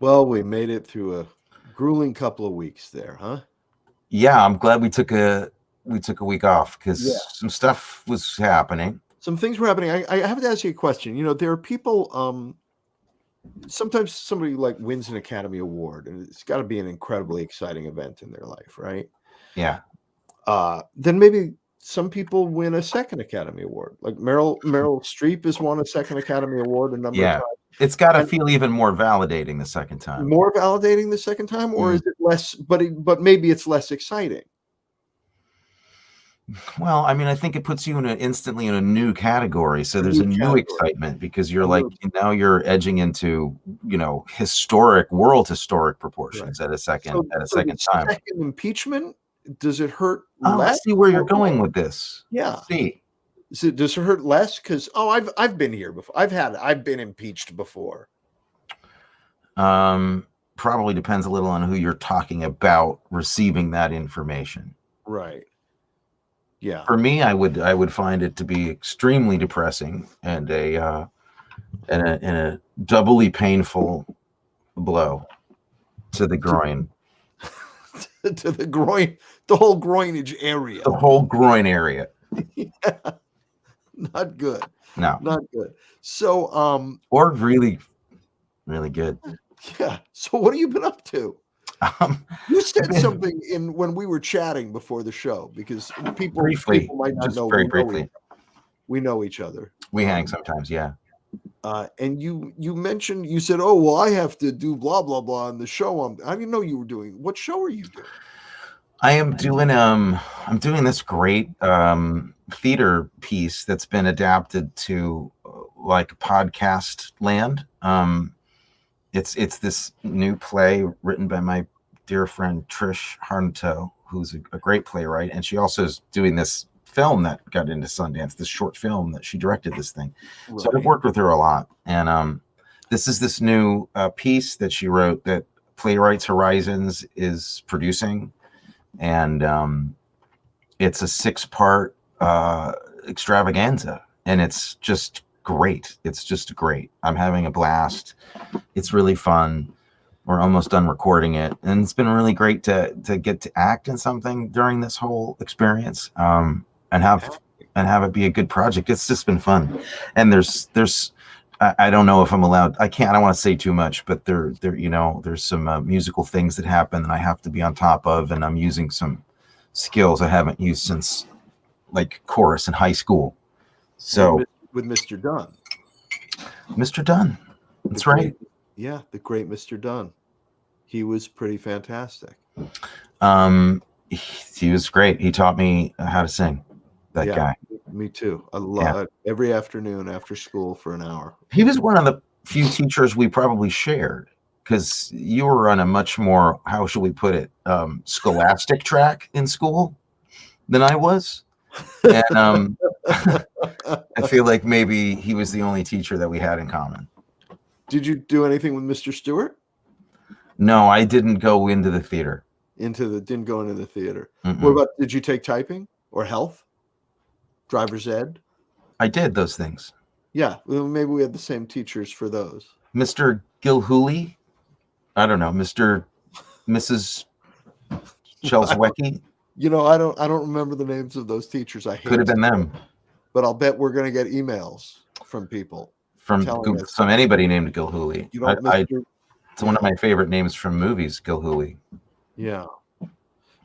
Well, we made it through a grueling couple of weeks there, huh? Yeah, I'm glad we took a week off Yeah. because some stuff was happening. Some things were happening. I have to ask you a question. There are people, sometimes somebody like wins an Academy Award, and it's got to be an incredibly exciting event in their life, right? Yeah, Then maybe some people win a second Academy Award. Like Meryl Streep has won a second Academy Award a number of yeah. times. It's got to And feel even more validating the second time. more validating the second time, or is Mm. it less? But maybe it's less exciting. Well, I mean, I think it puts you instantly in a new category. So A there's new a new category. excitement because you're A like new now you're edging into world historic Right. proportions at a second So, at a so the second time. second impeachment, does it hurt Oh, I less see where you're or more? going with this. I Yeah. see. Does it hurt less? Because I've been here before. I've been impeached before. Probably depends a little on who you're talking about receiving that information. Right. Yeah. For me, I would find it to be extremely depressing and a doubly painful blow to the groin, To the groin, the whole groinage area. the whole groin area. Yeah. Not good. No, Not good. So or really, really good. yeah. So what have you been up to? Um, You said I've been something in when we were chatting before the show, because briefly, people might not just know very briefly. we know each other. We hang sometimes, yeah. And you mentioned, you said, "Oh, well, I have to do blah blah blah on the show." I didn't know you were doing. What show are you doing? I'm doing this great theater piece that's been adapted to like podcast land. It's this new play written by my dear friend Trish Harnto, who's a great playwright, and she also is doing this film that got into Sundance, this short film that she directed this thing. So I've Right. worked with her a lot, and this is this new piece that she wrote that Playwrights Horizons is producing, and it's a 6-part extravaganza, and it's just great. It's just great. I'm having a blast. It's really fun. We're almost done recording it, and it's been really great to get to act in something during this whole experience, and have it be a good project. It's just been fun. And there's I don't know if I'm allowed. I don't want to say too much, but there's some musical things that happen that I have to be on top of, and I'm using some skills I haven't used since like chorus in high school. So with Mr. Dunn. Mr. Dunn, that's right. Yeah, the great Mr. Dunn. He was pretty fantastic. He was great. He taught me how to sing. That guy. Me too. I love it every afternoon after school for an hour. He was one of the few teachers we probably shared, because you were on a much more, how should we put it, scholastic track in school than I was. And I feel like maybe he was the only teacher that we had in common. Did you do anything with Mr. Stewart? No, I didn't go into the theater. Didn't go into the theater. Mm-mm. What about, did you take typing or health? Driver's ed? I did those things. Yeah, well, maybe we had the same teachers for those. Mr. Gilhooly? I don't know. Mrs. Chelswecki? I don't remember the names of those teachers. I hate Could have been them. But I'll bet we're going to get emails from people. From anybody named Gilhooly. It's one of my favorite names from movies, Gilhooly. Yeah.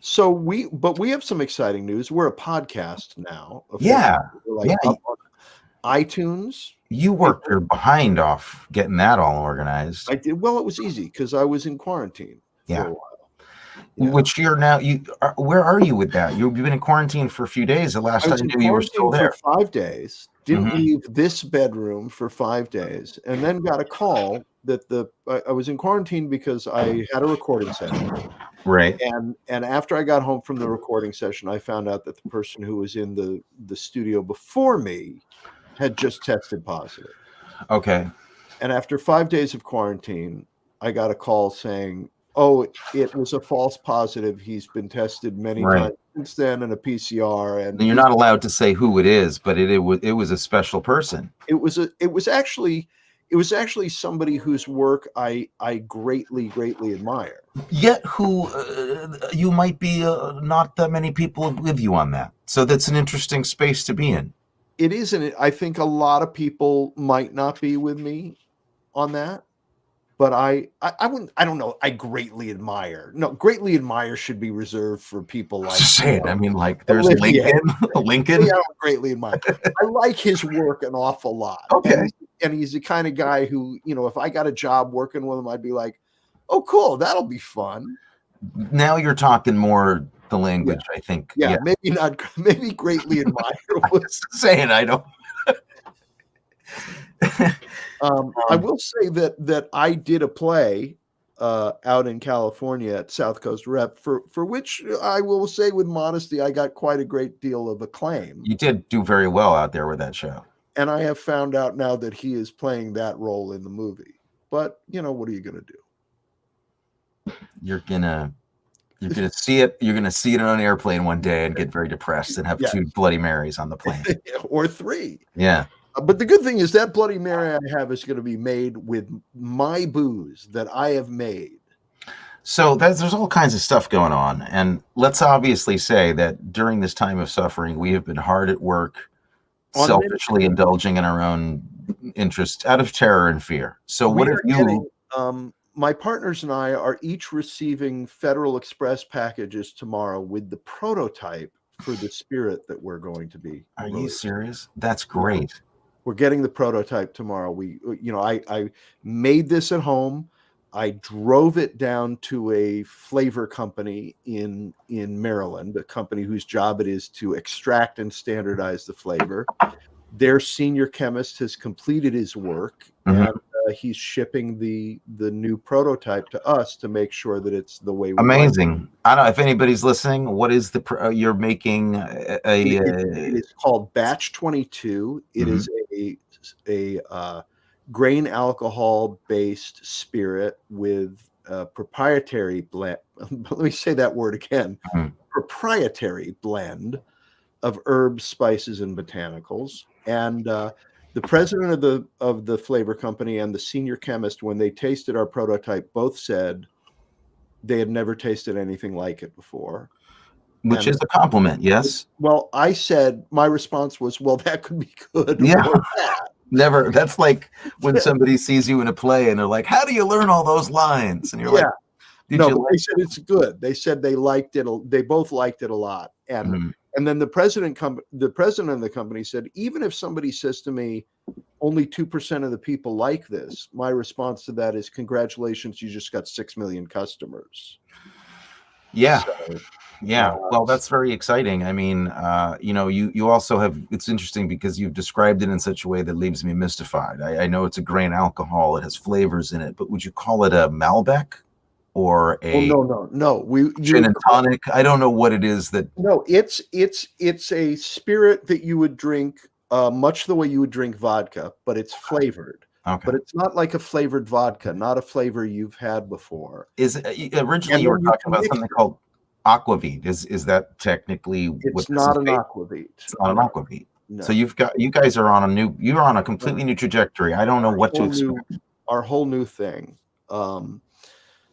So we have some exciting news. We're a podcast now. Yeah. We're up on iTunes. You worked your behind off getting that all organized. I did. Well, it was easy because I was in quarantine for a while. Yeah. Which you're now. Where are you with that? You've been in quarantine for a few days. The last time I knew you were still there. For 5 days. Didn't leave this bedroom for 5 days, and then got a call that I was in quarantine because I had a recording session. Right. And after I got home from the recording session, I found out that the person who was in the studio before me had just tested positive. Okay. And after 5 days of quarantine, I got a call saying, "Oh, it was a false positive. He's been tested many times since then, and a PCR." And you're not allowed to say who it is, but it was a special person. It was actually It was actually somebody whose work I greatly admire. Yet who you might be not that many people with you on that. So that's an interesting space to be in. It isn't. I think a lot of people might not be with me on that, but I wouldn't. I don't know. I greatly admire. No, greatly admire should be reserved for people like. Just saying. I mean, like there's Olivia. Lincoln. Yeah, I don't greatly admire. I like his work an awful lot. Okay. And he's the kind of guy who, if I got a job working with him, I'd be like, oh, cool, that'll be fun. Now you're talking more the language, I think. Yeah, maybe not. Maybe greatly admire. I'm just saying, I don't. I will say that I did a play out in California at South Coast Rep for which I will say with modesty I got quite a great deal of acclaim. You did do very well out there with that show. And I have found out now that he is playing that role in the movie. But what are you going to do? You're gonna see it. You're gonna see it on an airplane one day and get very depressed and have 2 Bloody Marys on the plane, or 3. Yeah. But the good thing is that Bloody Mary I have is going to be made with my booze that I have made. So there's all kinds of stuff going on. And let's obviously say that during this time of suffering, we have been hard at work, selfishly indulging in our own interests out of terror and fear. So what if you... my partners and I are each receiving Federal Express packages tomorrow with the prototype for the Spirit that we're going to be. Are you serious? That's great. We're getting the prototype tomorrow. I made this at home. I drove it down to a flavor company in Maryland, a company whose job it is to extract and standardize the flavor. Their senior chemist has completed his work, and he's shipping the new prototype to us to make sure that it's the way we Amazing. want it. I don't know if anybody's listening. What is you're making it is called Batch 22. It is a grain alcohol based spirit with a proprietary blend. Let me say that word again. Proprietary blend of herbs, spices, and botanicals. And the president of the flavor company and the senior chemist, when they tasted our prototype, both said they had never tasted anything like it before. Which is a compliment, yes? Well, I said, my response was, well, that could be good. Yeah. Never. That's like when somebody sees you in a play and they're like, how do you learn all those lines? And you're like, they said it's good. They said they liked it. They both liked it a lot. And then the president of the company said, even if somebody says to me, only 2% of the people like this, my response to that is, congratulations, you just got 6 million customers. Yeah. Well, that's very exciting. I mean, you also have, it's interesting because you've described it in such a way that leaves me mystified. I know it's a grain alcohol, it has flavors in it, but would you call it a Malbec or a no. Gin and tonic? I don't know what it is that. No, it's a spirit that you would drink much the way you would drink vodka, but it's flavored. Okay. But it's not like a flavored vodka, not a flavor you've had before. Originally you were talking about something called aquavit. Is that technically it's not an aquavit? It's not an aquavit. No. So you guys are on you're on a completely new trajectory. I don't know what to expect. Our whole new thing.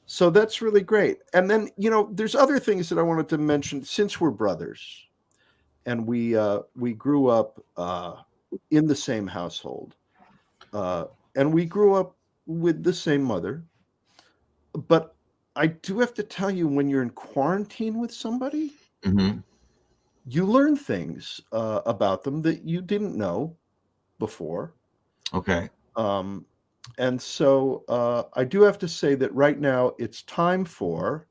So that's really great. And then, there's other things that I wanted to mention since we're brothers and we grew up in the same household. And we grew up with the same mother. But I do have to tell you, when you're in quarantine with somebody, you learn things about them that you didn't know before. Okay. And so I do have to say that right now it's time for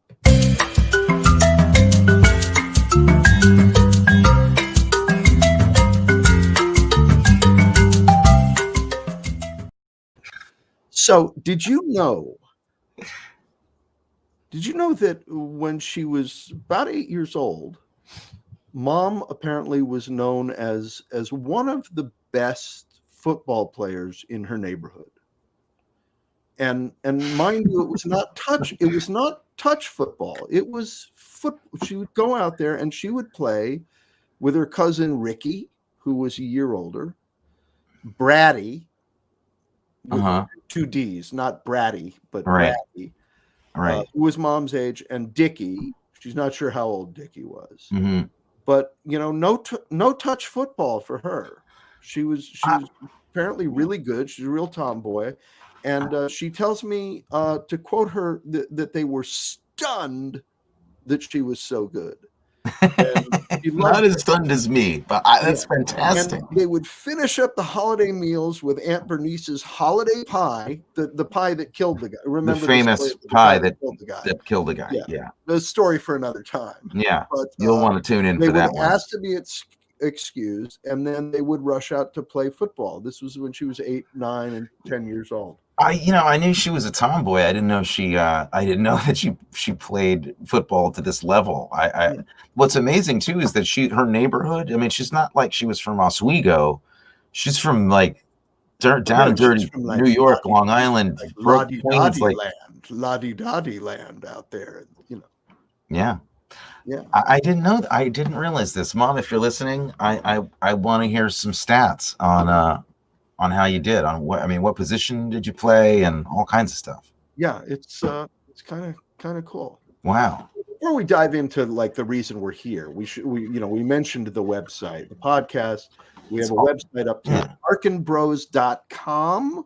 So did you know that when she was about 8 years old, Mom apparently was known as one of the best football players in her neighborhood? And mind you, it was not touch football. It was she would go out there and she would play with her cousin Ricky, who was a year older, Braddy, with two D's, not Bratty, but Right. Ratty, Right. who was mom's age, and Dickie. She's not sure how old Dickie was, Mm-hmm. but no touch football for her. She was apparently really good. She's a real tomboy, and she tells me to quote her that they were stunned that she was so good. And she loved Not as stunned as me, but that's fantastic. And they would finish up the holiday meals with Aunt Bernice's holiday pie, the pie that killed the guy. Remember the famous pie that killed the guy. That killed the guy. Yeah. The story for another time. Yeah. But you'll want to tune in for that one. They would ask to be excused, and then they would rush out to play football. This was when she was 8, 9, and 10 years old. I knew she was a tomboy. I didn't know I didn't know that she played football to this level. What's amazing too is that her neighborhood. I mean, she's not like she was from Oswego. She's from like down in dirty New York, Long Island, Queens, like la-di-da-di land out there. Yeah. Yeah. I didn't know. I didn't realize this, Mom. If you're listening, I want to hear some stats on how you did, on what position did you play, and all kinds of stuff. Yeah, it's kind of cool. Wow. Before we dive into like the reason we're here, we mentioned the website, the podcast. We have a website up to arkinbros.com.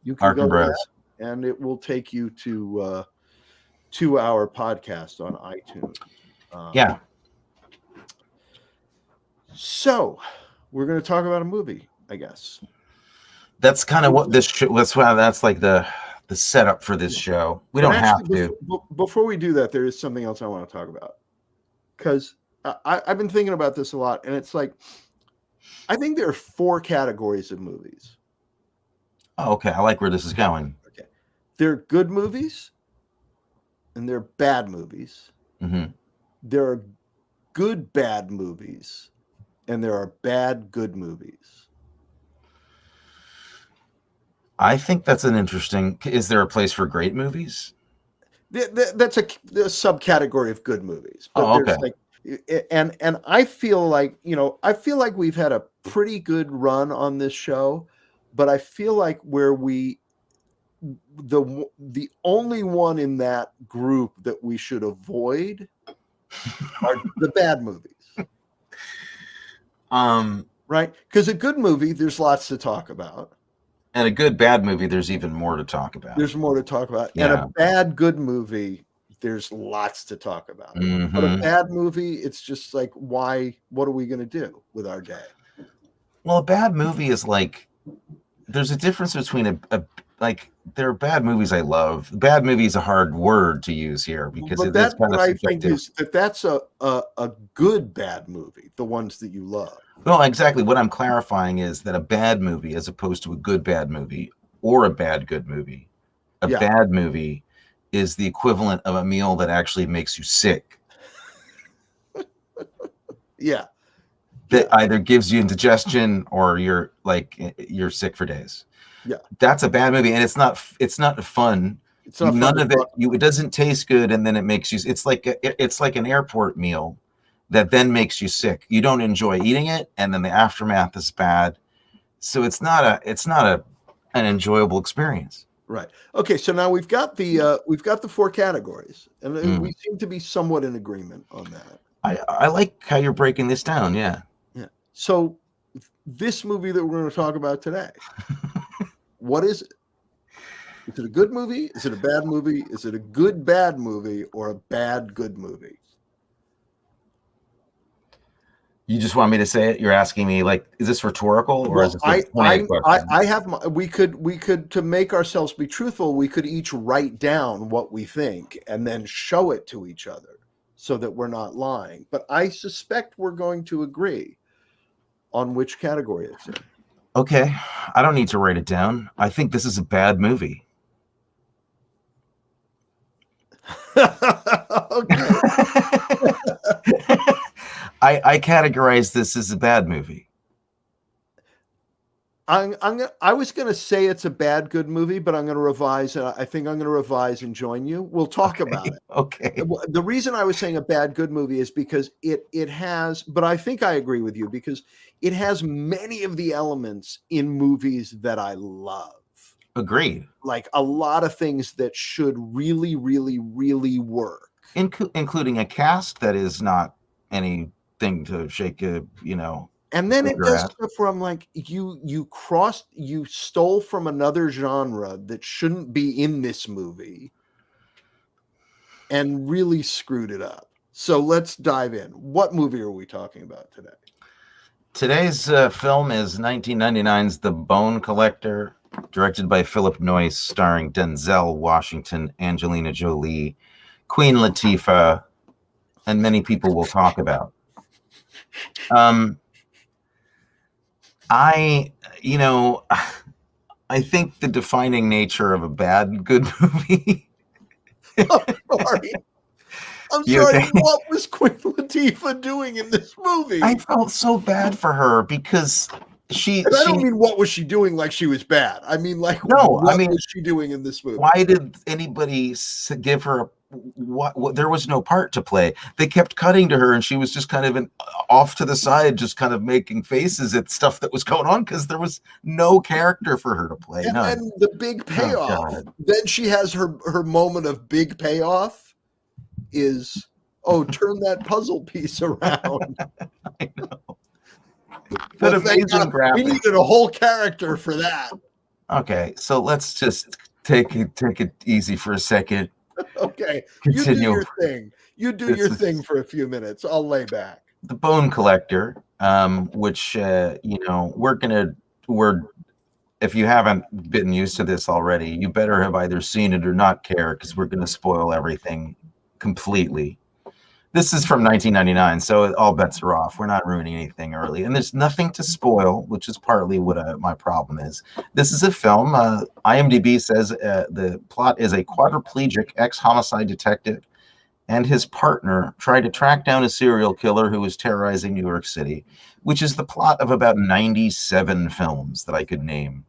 You can go there, and it will take you to our podcast on iTunes. Yeah. So we're going to talk about a movie, I guess. That's kind of what this show. That's like the setup for this show. We don't have to. Before we do that, there is something else I want to talk about, because I've been thinking about this a lot, and it's like I think there are 4 categories of movies. Oh, okay. I like where this is going. Okay, there are good movies, and there are bad movies. Mm-hmm. There are good bad movies, and there are bad good movies. I think that's an interesting. Is there a place for great movies? That's a subcategory of good movies. But okay. And I feel like we've had a pretty good run on this show, but I feel like where the only one in that group that we should avoid are the bad movies. Right? Because a good movie, there's lots to talk about. And a good bad movie, there's even more to talk about. There's more to talk about. Yeah. And a bad good movie, there's lots to talk about. Mm-hmm. But a bad movie, it's just like, why? What are we going to do with our day? Well, a bad movie is like, there's a difference between there are bad movies I love. Bad movie is a hard word to use here because that's kind of subjective. That's a good bad movie, the ones that you love. Well, exactly. What I'm clarifying is that a bad movie, as opposed to a good bad movie or a bad good movie, bad movie is the equivalent of a meal that actually makes you sick. Yeah. That either gives you indigestion or you're sick for days. Yeah. That's a bad movie, and it's not fun. It's not none of it. It doesn't taste good, and then it makes you. It's like an airport meal that then makes you sick. You don't enjoy eating it, and then the aftermath is bad. So it's not an enjoyable experience. Right. Okay. So now we've got the 4 categories, and we seem to be somewhat in agreement on that. I like how you're breaking this down. Yeah. Yeah. So this movie that we're going to talk about today, what is it? Is it a good movie? Is it a bad movie? Is it a good bad movie or a bad good movie? You just want me to say it? You're asking me, like, is this rhetorical or is this I have we could to make ourselves be truthful, we could each write down what we think and then show it to each other so that we're not lying. But I suspect we're going to agree on which category it's in. Okay. I don't need to write it down. I think this is a bad movie. Okay. I categorize this as a bad movie. I was going to say it's a bad good movie, but I'm going to revise. I think I'm going to revise and join you. We'll talk about it. Okay. The reason I was saying a bad good movie is because it has, but I think I agree with you because it has many of the elements in movies that I love. Agreed. Like a lot of things that should really, really, really work. Including a cast that is not anything to shake a, And then it finger does at. stuff where I'm like, you stole from another genre that shouldn't be in this movie and really screwed it up. So let's dive in. What movie are we talking about today? Today's film is 1999's The Bone Collector, directed by Philip Noyce, starring Denzel Washington, Angelina Jolie, Queen Latifah, and many people will talk about. I think the defining nature of a bad good movie. I'm sorry. What was Queen Latifah doing in this movie? I felt so bad for her because I don't mean what was she doing like she was bad. I mean like what was she doing in this movie? Why did anybody give her what? There was no part to play. They kept cutting to her, and she was just kind of off to the side, just kind of making faces at stuff that was going on because there was no character for her to play. And the big payoff. Then she has her moment of big payoff. Is turn that puzzle piece around. I know. But amazing graphics. We needed a whole character for that. Okay, so let's just take it easy for a second. Okay, continue. You do your thing. You do your thing for a few minutes. I'll lay back. The Bone Collector, which if you haven't been used to this already, you better have either seen it or not care because we're gonna spoil everything completely. This is from 1999, so all bets are off. We're not ruining anything early, and there's nothing to spoil, which is partly what my problem is. This is a film. IMDb says the plot is a quadriplegic ex-homicide detective and his partner try to track down a serial killer who is terrorizing New York City, which is the plot of about 97 films that I could name.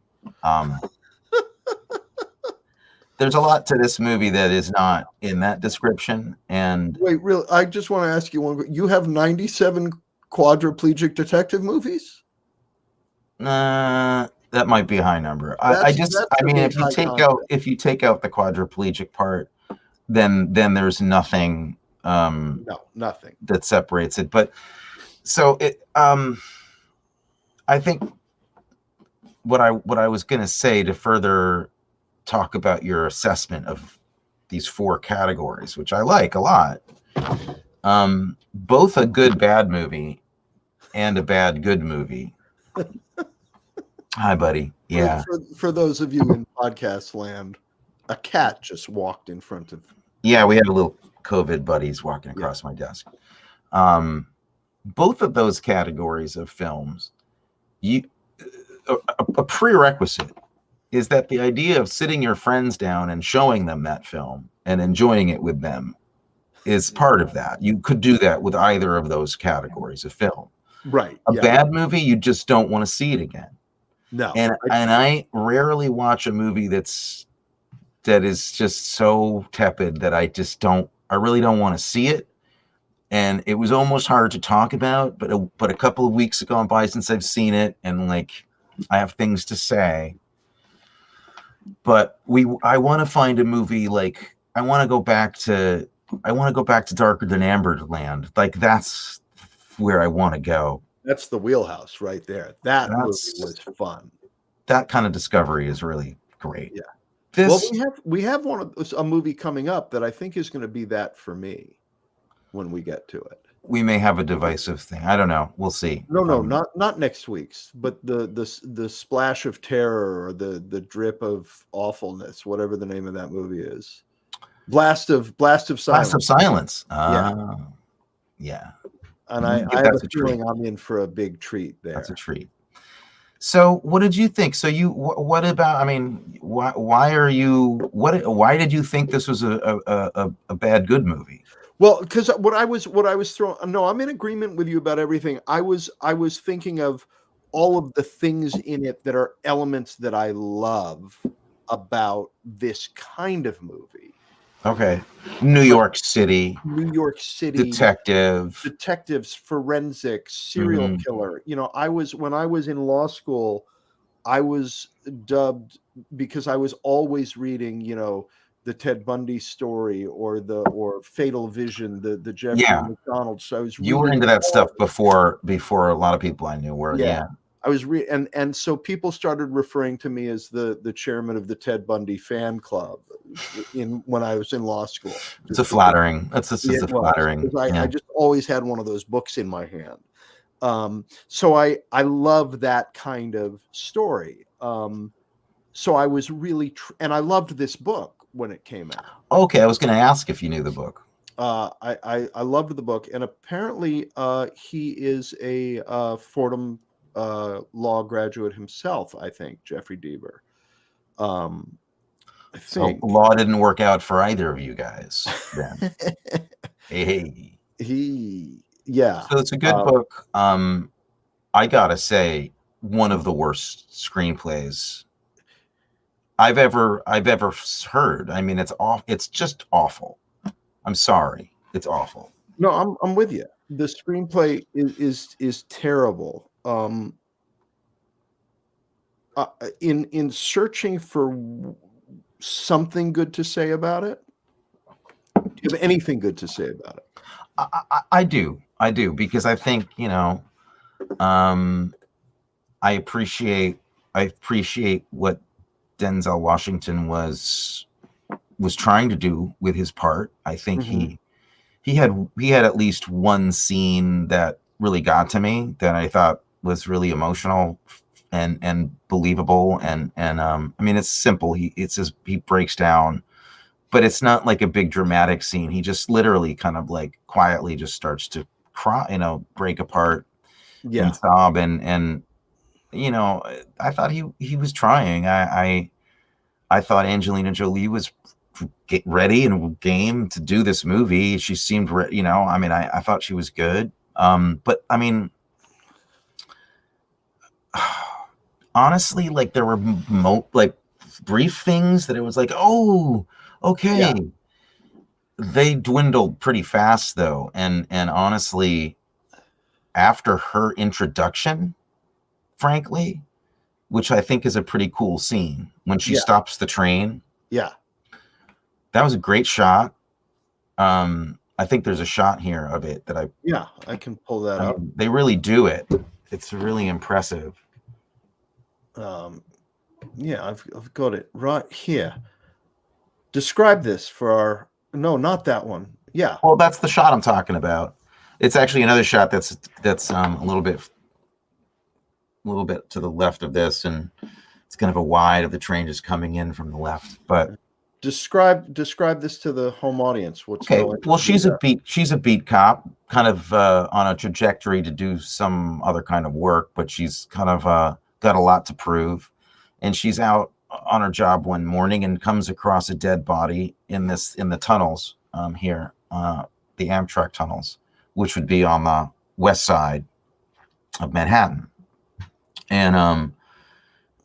There's a lot to this movie that is not in that description. And wait, really, I just want to ask you one. You have 97 quadriplegic detective movies? That might be a high number. If you take out the quadriplegic part, then there's nothing. Nothing that separates it. But so it. I think what I was going to say to further talk about your assessment of these four categories, which I like a lot. Both a good bad movie and a bad good movie. Hi, buddy. Yeah. For those of you in podcast land, a cat just walked in front of. Yeah, we had a little COVID buddies walking across my desk. Both of those categories of films, a prerequisite is that the idea of sitting your friends down and showing them that film and enjoying it with them is part of that. You could do that with either of those categories of film. Right. A bad movie, you just don't want to see it again. No. And I rarely watch a movie that is just so tepid that I really don't want to see it. And it was almost hard to talk about, but a couple of weeks have gone by since I've seen it, and I have things to say. But I want to find a movie I want to go back to Darker Than Amber Land. That's where I want to go. That's the wheelhouse right there. That movie was fun. That kind of discovery is really great. Yeah. We have a movie coming up that I think is going to be that for me when we get to it. We may have a divisive thing. I don't know. We'll see. No, not next week's, but the splash of terror or the drip of awfulness, whatever the name of that movie is. Blast of Silence. Blast of Silence. Yeah. And I have a feeling I'm in for a big treat there. That's a treat. So what did you think? So what about, why did you think this was a bad good movie? Well, because what I was throwing. No, I'm in agreement with you about everything. I was thinking of all of the things in it that are elements that I love about this kind of movie. Okay. New York City. Detectives, forensics, serial killer. When I was in law school, I was dubbed because I was always reading, the Ted Bundy story or Fatal Vision, the Jeffrey Yeah, McDonald. So I was you were reading into that all. stuff before a lot of people I knew were. Yeah. Yeah, I was and so people started referring to me as the chairman of the Ted Bundy fan club when I was in law school, it's a just because flattering. It's it a was flattering. because I Yeah. just always had one of those books in my hand. So I love that kind of story. So I was really and I loved this book when it came out. Okay, I was going to ask if you knew the book. I loved the book, and apparently he is a Fordham law graduate himself. I think Jeffrey Deaver. I So think law didn't work out for either of you guys then. Hey. yeah. So it's a good book. I gotta say, one of the worst screenplays I've ever heard. I mean, it's off. It's just awful. I'm sorry, it's awful. No, I'm with you. The screenplay is terrible. In searching for something good to say about it, do you have anything good to say about it? I do because I think um, I appreciate what Denzel Washington was trying to do with his part. I think Mm-hmm. he had at least one scene that really got to me that I thought was really emotional and believable and I mean it's simple. He breaks down, but it's not like a big dramatic scene. He just literally kind of like quietly just starts to cry, break apart and Yeah, sob and I thought he was trying. I thought Angelina Jolie was get ready and game to do this movie. She seemed, I mean, I thought she was good. But I mean, honestly, like there were like brief things that it was like, oh, okay. yeah, They dwindled pretty fast though, and honestly, after her introduction, frankly, which I think is a pretty cool scene when she yeah, stops the train. yeah, That was a great shot. I think there's a shot here of it that yeah. I can pull that I up. mean, they really do it. It's really impressive. Um, yeah, I've got it right here. Describe this for our. No, not that one. Yeah, Well, that's the shot I'm talking about. It's actually another shot that's a little bit to the left of this, and it's kind of a wide of the train just coming in from the left. But describe this to the home audience. What's okay, going well, through there? she's a beat cop, kind of on a trajectory to do some other kind of work, but she's kind of got a lot to prove, and she's out on her job one morning and comes across a dead body in the tunnels here, the Amtrak tunnels, which would be on the west side of Manhattan, and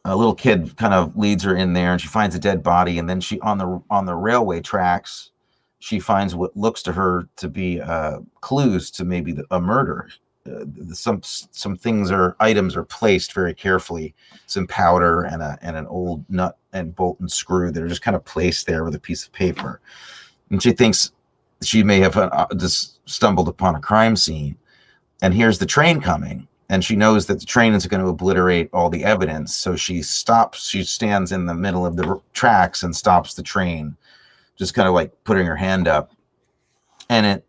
a little kid kind of leads her in there, and she finds a dead body, and then she on the railway tracks she finds what looks to her to be clues to maybe a murder. Some things or items are placed very carefully, some powder and an old nut and bolt and screw that are just kind of placed there with a piece of paper, and she thinks she may have just stumbled upon a crime scene, and here's the train coming, and she knows that the train is going to obliterate all the evidence, so she stands in the middle of the tracks and stops the train, just kind of like putting her hand up. And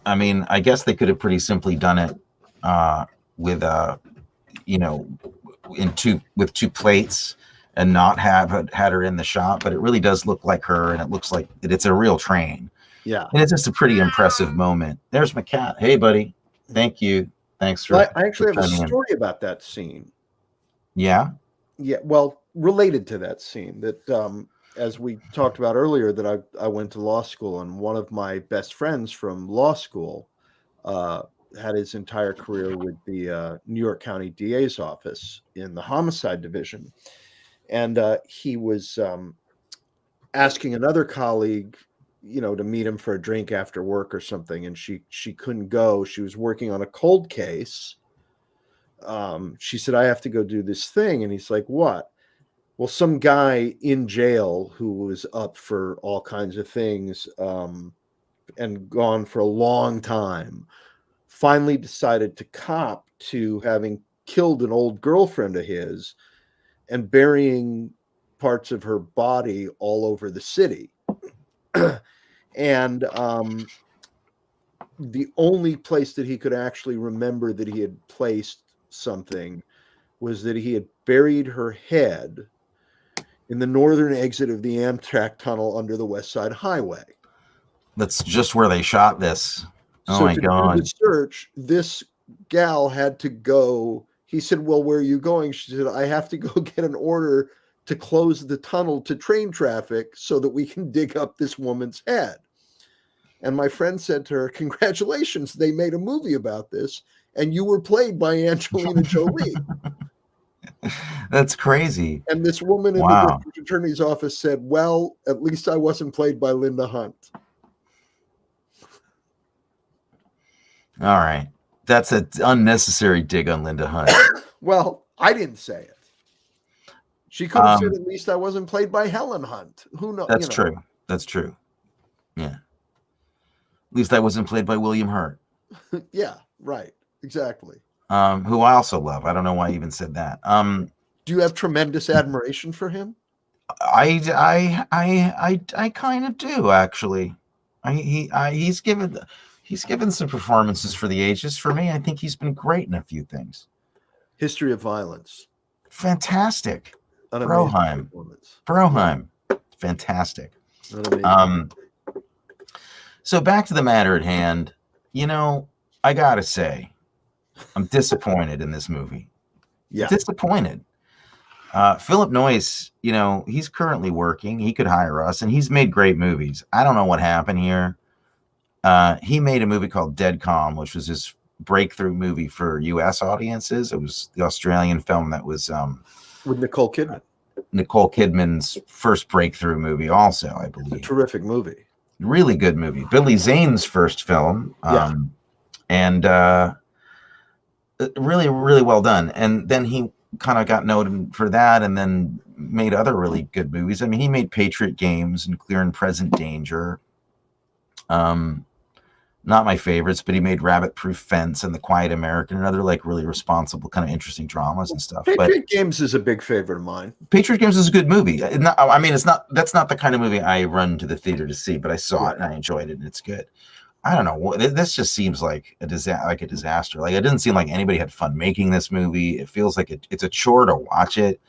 I mean, I guess they could have pretty simply done it with you know with two plates and not have had her in the shot, but it really does look like her, and it looks like it's a real train, Yeah, and it's just a pretty impressive moment. There's my cat. Hey buddy, thank you. Thanks for I actually have a chiming in. story about that scene. Yeah. Yeah, well, related to that scene that as we talked about earlier, that I went to law school, and one of my best friends from law school uh, had his entire career with the New York County DA's office in the homicide division, and he was asking another colleague, to meet him for a drink after work or something, and she couldn't go. She was working on a cold case, She said, I have to go do this thing. And he's like, what? Well, some guy in jail who was up for all kinds of things and gone for a long time finally decided to cop to having killed an old girlfriend of his and burying parts of her body all over the city. And the only place that he could actually remember that he had placed something was that he had buried her head in the northern exit of the Amtrak tunnel under the West Side Highway. That's just where they shot this. Oh So my to God. do the search, this gal had to go. He said, well, where are you going? She said, I have to go get an order to close the tunnel to train traffic so that we can dig up this woman's head. And my friend said to her, congratulations, they made a movie about this, and you were played by Angelina Jolie. That's crazy. And this woman in the Wow. district attorney's office said, well, at least I wasn't played by Linda Hunt. All right. That's an unnecessary dig on Linda Hunt. Well, I didn't say it. She could have said, at least I wasn't played by Helen Hunt. Who knows? That's true. That's true. Yeah. At least I wasn't played by William Hurt. Yeah, right. Exactly. Who I also love. I don't know why I even said that. Do you have tremendous admiration for him? I kind of do, actually. He's given some performances for the ages. For me, I think he's been great in a few things. History of Violence. Fantastic. An Broheim. Broheim. Fantastic. So back to the matter at hand. You know, I gotta say, I'm disappointed in this movie. Yeah. Disappointed. Philip Noyce, you know, he's currently working. He could hire us, and he's made great movies. I don't know what happened here. He made a movie called Dead Calm, which was his breakthrough movie for U.S. audiences. It was the Australian film that was with Nicole Kidman. Nicole Kidman's first breakthrough movie, also, I believe. A terrific movie. Really good movie. Billy Zane's first film. And really, really well done. And then he kind of got noted for that and then made other really good movies. I mean, he made Patriot Games and Clear and Present Danger. Not my favorites, but he made Rabbit Proof Fence and The Quiet American and other like really responsible, kind of interesting dramas and stuff. Patriot Games is a big favorite of mine. Patriot Games is a good movie. That's not the kind of movie I run to the theater to see, but I saw it and I enjoyed it and it's good. I don't know. This just seems like a disaster. Like, it doesn't seem like anybody had fun making this movie. It feels like it's a chore to watch it.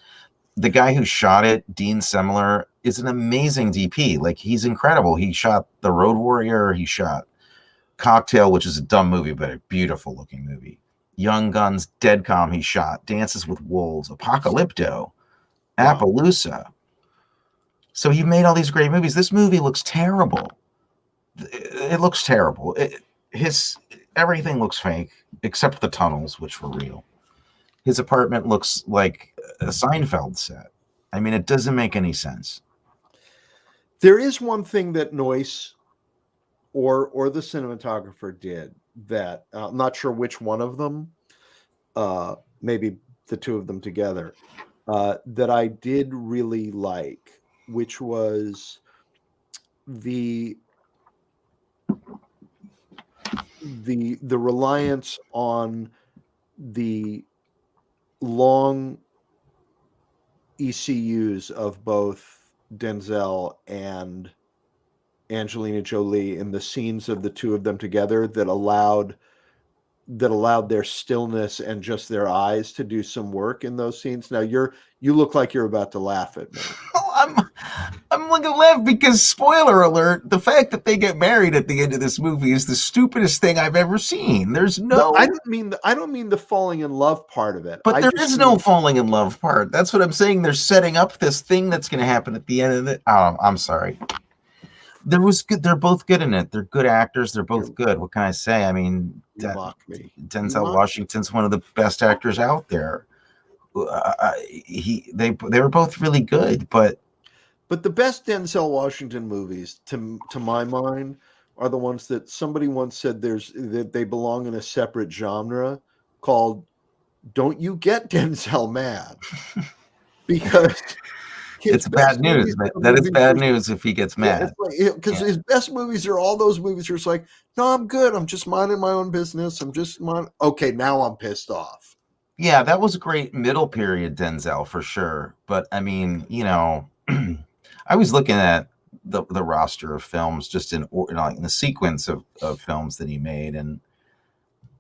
The guy who shot it, Dean Semler, is an amazing DP. Like, he's incredible. He shot The Road Warrior. He shot Cocktail, which is a dumb movie, but a beautiful looking movie. Young Guns, Dead Calm, he shot. Dances with Wolves, Apocalypto, Appaloosa. So he made all these great movies. This movie looks terrible. It looks terrible. Everything looks fake, except the tunnels, which were real. His apartment looks like a Seinfeld set. I mean, it doesn't make any sense. There is one thing that Noyce or the cinematographer did that I'm not sure which one of them, maybe the two of them together, that I did really like, which was the reliance on the long ECUs of both Denzel and Angelina Jolie in the scenes of the two of them together that allowed their stillness and just their eyes to do some work in those scenes. Now you look like you're about to laugh at me. I'm going to laugh because, spoiler alert, the fact that they get married at the end of this movie is the stupidest thing I've ever seen. There's no... I don't mean the falling in love part of it. But there is no falling in love part. That's what I'm saying. They're setting up this thing that's going to happen at the end of it. Oh, I'm sorry. They're both good in it. They're good actors. They're both good. What can I say? I mean, Denzel Washington's one of the best actors out there. They were both really good, but the best Denzel Washington movies, to my mind, are the ones that somebody once said that they belong in a separate genre called don't you get Denzel mad, because his It's bad best news. movies are That is movies bad where, news if he gets yeah, it's mad. like, because Yeah. his best movies are all those movies where it's like, no, I'm good. I'm just minding my own business. I'm just okay. Now I'm pissed off. Yeah, that was a great middle period Denzel for sure. But I mean, I was looking at the roster of films just in the sequence of films that he made, and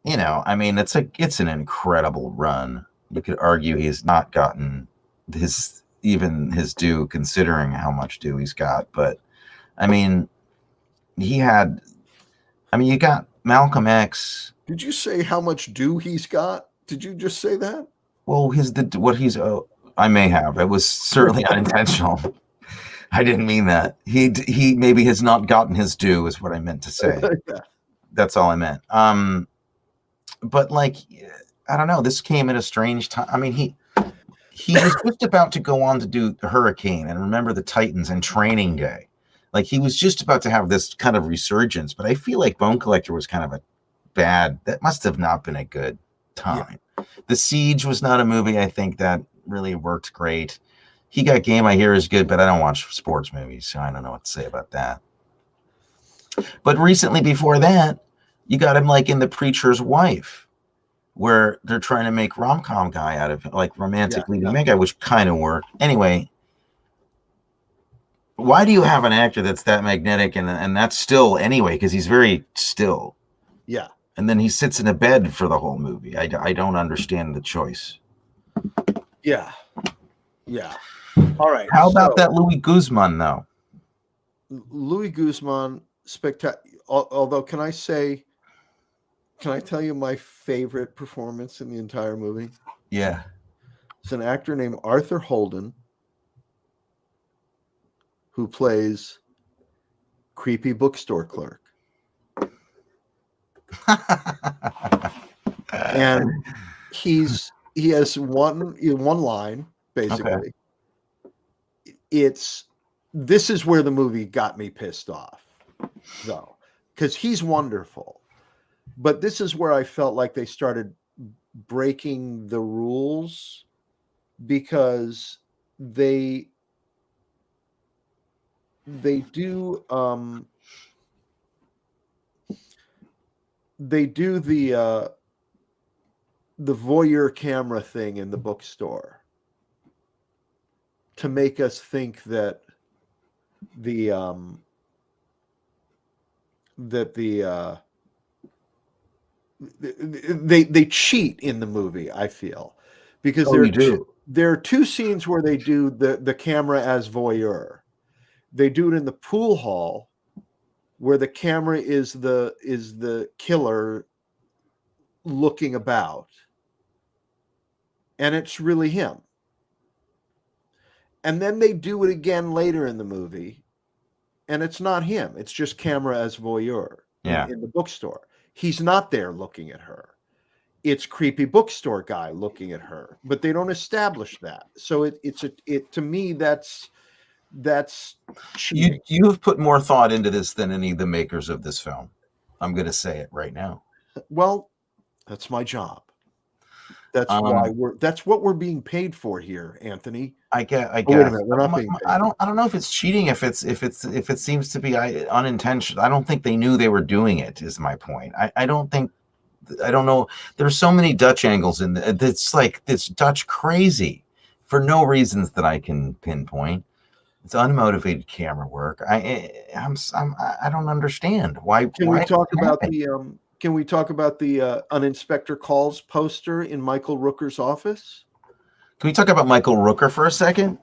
I mean, it's an incredible run. You could argue he's not gotten his due considering how much due he's got, but I mean, he had. I mean, you got Malcolm X. Did you say how much due he's got? Did you just say that? Well, I may have. It was certainly unintentional. I didn't mean that. He maybe has not gotten his due, is what I meant to say. Yeah. That's all I meant. But like, I don't know. This came at a strange time. I mean, he was just about to go on to do Hurricane and Remember the Titans and Training Day. Like he was just about to have this kind of resurgence. But I feel like Bone Collector was kind of a bad. That must have not been a good time. Yeah. The Siege was not a movie I think that really worked great. He Got Game, I hear, is good, but I don't watch sports movies, so I don't know what to say about that. But recently, before that, you got him like in The Preacher's Wife, where they're trying to make rom-com guy out of like romantic leading man guy, which kind of worked. Anyway, why do you have an actor that's that magnetic and that's still anyway? Because he's very still. Yeah. And then he sits in a bed for the whole movie. I don't understand the choice. Yeah. Yeah. All right. How about that Louis Guzman, though? Louis Guzman, spectacular. Although, can I tell you my favorite performance in the entire movie? Yeah. It's an actor named Arthur Holden who plays creepy bookstore clerk. And he has one line, basically. Okay. This is where the movie got me pissed off, though, because he's wonderful. But this is where I felt like they started breaking the rules, because they do the voyeur camera thing in the bookstore to make us think that they cheat in the movie, I feel, because there are two scenes where they do the camera as voyeur. They do it in the pool hall, where the camera is the killer looking about, and it's really him. And then they do it again later in the movie, and it's not him. It's just camera as voyeur in the bookstore. He's not there looking at her. It's creepy bookstore guy looking at her, but they don't establish that. So it to me, that's cheating. You have put more thought into this than any of the makers of this film. I'm going to say it right now. Well, that's my job. That's why that's what we're being paid for here, Anthony. I guess. Wait a minute, we're not being paid. I don't know if it's cheating. If it seems to be unintentional. I don't think they knew they were doing it. Is my point. I don't know. There's so many Dutch angles in the, it's like this Dutch crazy for no reasons that I can pinpoint. It's unmotivated camera work. I don't understand why. Can we talk about the An Inspector Calls poster in Michael Rooker's office? Can we talk about Michael Rooker for a second?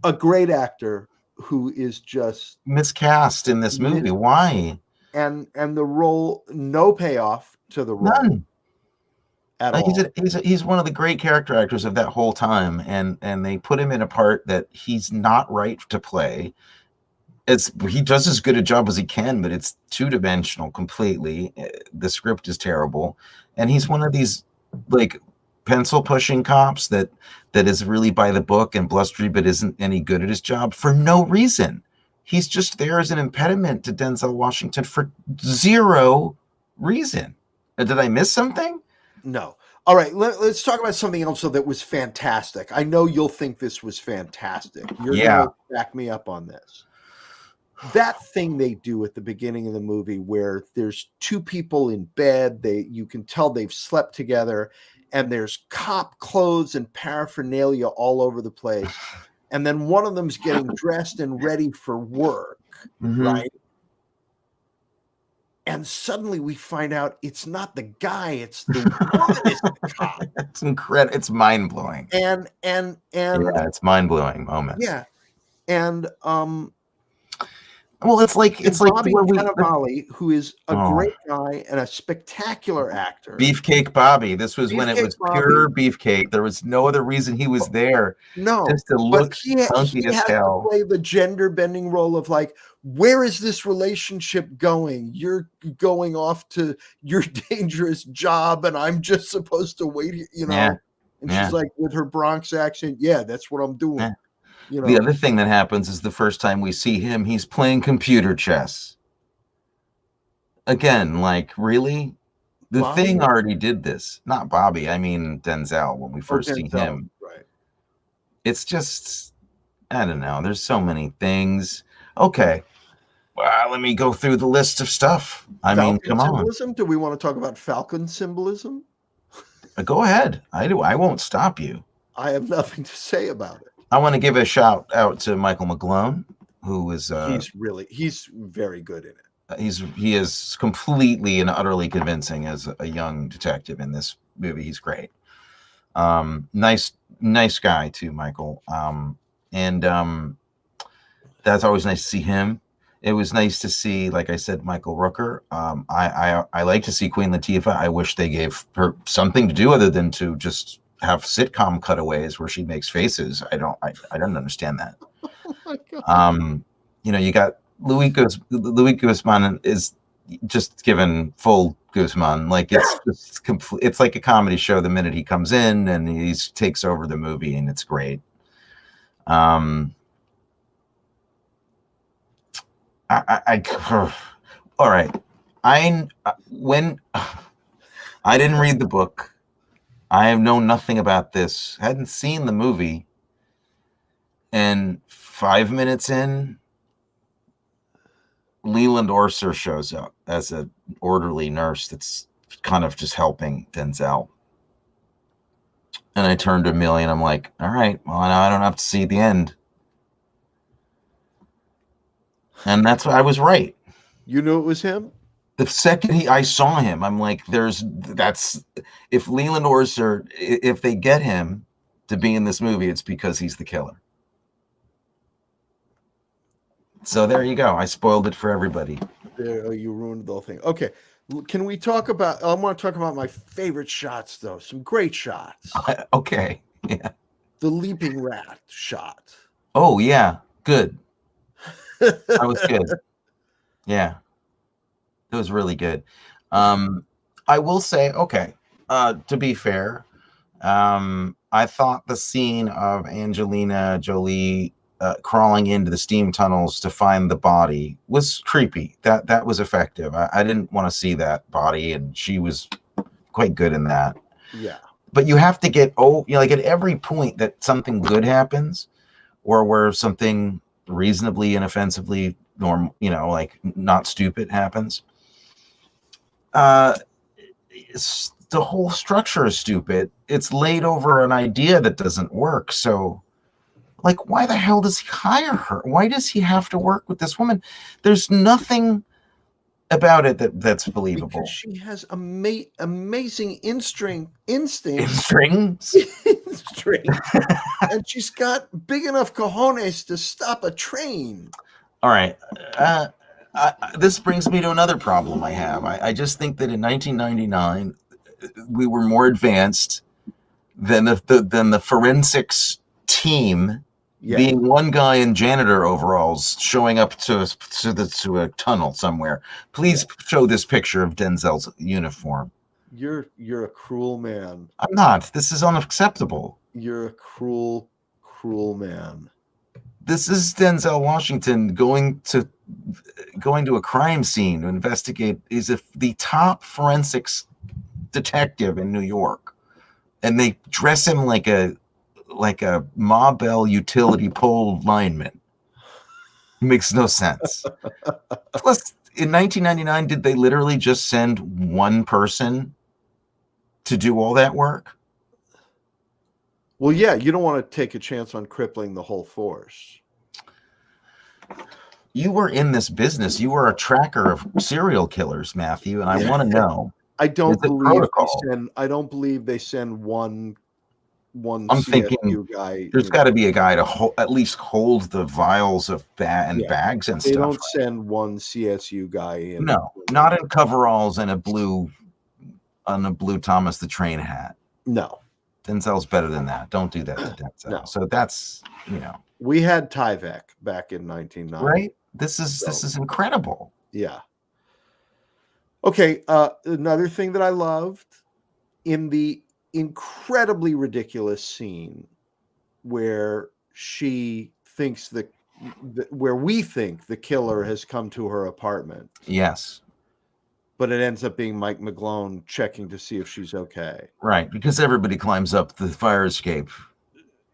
A great actor who is just miscast in this movie. Why? And the role, no payoff to the role. None. At all. He's one of the great character actors of that whole time, and they put him in a part that he's not right to play. He does as good a job as he can, but it's two-dimensional completely. The script is terrible, and he's one of these like pencil pushing cops that is really by the book and blustery, but isn't any good at his job for no reason. He's just there as an impediment to Denzel Washington for zero reason. Did I miss something? No. All right, let's talk about something else that was fantastic. I know you'll think this was fantastic. You're Yeah. going to back me up on this. That thing they do at the beginning of the movie where there's two people in bed, you can tell they've slept together, and there's cop clothes and paraphernalia all over the place. And then one of them's getting dressed and ready for work, right? And suddenly we find out it's not the guy, it's the woman is the cop. It's incredible. It's mind blowing. And yeah, it's mind blowing moment. Yeah. And well, it's like Bobby Cannavale, who is a great guy and a spectacular actor. Beefcake Bobby. This was when it was pure beefcake. There was no other reason he was there. No, just to look funky as hell. To play the gender bending role of like, where is this relationship going? You're going off to your dangerous job, and I'm just supposed to wait here, you know. Yeah. And she's like, with her Bronx accent, yeah, that's what I'm doing. Yeah. You know? The other thing that happens is the first time we see him, he's playing computer chess. Again, like, really? The Bobby? Thing already did this. Not Bobby. I mean Denzel when we first see him. Right. It's just, I don't know. There's so many things. Okay. Well, let me go through the list of stuff. I mean, come symbolism? On. Do we want to talk about Falcon symbolism? Go ahead. I won't stop you. I have nothing to say about it. I want to give a shout out to Michael McGlone, who is he's very good in it. He is completely and utterly convincing as a young detective in this movie. He's great. Nice guy too, Michael. That's always nice to see him. It was nice to see, like I said, Michael Rooker. I like to see Queen Latifah. I wish they gave her something to do other than to just have sitcom cutaways where she makes faces. I don't understand that. Oh my God. You got Louis Guzman is just given full Guzman. Like it's just complete. It's like a comedy show the minute he comes in and he takes over the movie, and it's great. All right. When I didn't read the book, I have known nothing about this. Hadn't seen the movie. And 5 minutes in, Leland Orser shows up as an orderly nurse that's kind of just helping Denzel. And I turned to Amelia and I'm like, all right, well, now I don't have to see the end. And that's why I was right. You knew it was him? The second I saw him, I'm like, if Leland Orser, if they get him to be in this movie, it's because he's the killer. So there you go. I spoiled it for everybody. There, you ruined the whole thing. Okay. Can we talk about, I want to talk about my favorite shots, though. Some great shots. Okay. Yeah. The leaping rat shot. Oh, yeah. Good. That was good. Yeah. It was really good. I will say, okay, to be fair, I thought the scene of Angelina Jolie crawling into the steam tunnels to find the body was creepy. That was effective. I didn't want to see that body, and she was quite good in that. Yeah. But you have to get, like at every point that something good happens, or where something reasonably inoffensively normal, like not stupid happens. The whole structure is stupid. It's laid over an idea that doesn't work. So, like, why the hell does he hire her? Why does he have to work with this woman? There's nothing about it that's believable. Because she has amazing instincts. Strings? And she's got big enough cojones to stop a train. All right. This brings me to another problem I have. I just think that in 1999, we were more advanced than the forensics team, being one guy in janitor overalls showing up to a tunnel somewhere. Please show this picture of Denzel's uniform. You're a cruel man. I'm not. This is unacceptable. You're a cruel man. This is Denzel Washington going to a crime scene to investigate. He's the top forensics detective in New York. and they dress him like a Ma Bell utility pole lineman. It makes no sense. Plus, in 1999, did they literally just send one person to do all that work? Well, yeah, you don't want to take a chance on crippling the whole force. You were in this business. You were a tracker of serial killers, Matthew, and I want to know. I don't believe they send one I'm CSU thinking guy. There's got to be a guy to at least hold the vials of bags and They stuff. don't send one CSU guy in. No, not in coveralls and a blue Thomas the Train hat. No. Denzel's better than that. Don't do that to Denzel. No. So that's, We had Tyvek back in 1990. Right? This is incredible. Yeah. Okay, another thing that I loved in the incredibly ridiculous scene where she thinks where we think the killer has come to her apartment. Yes. But it ends up being Mike McGlone checking to see if she's okay. Right, because everybody climbs up the fire escape.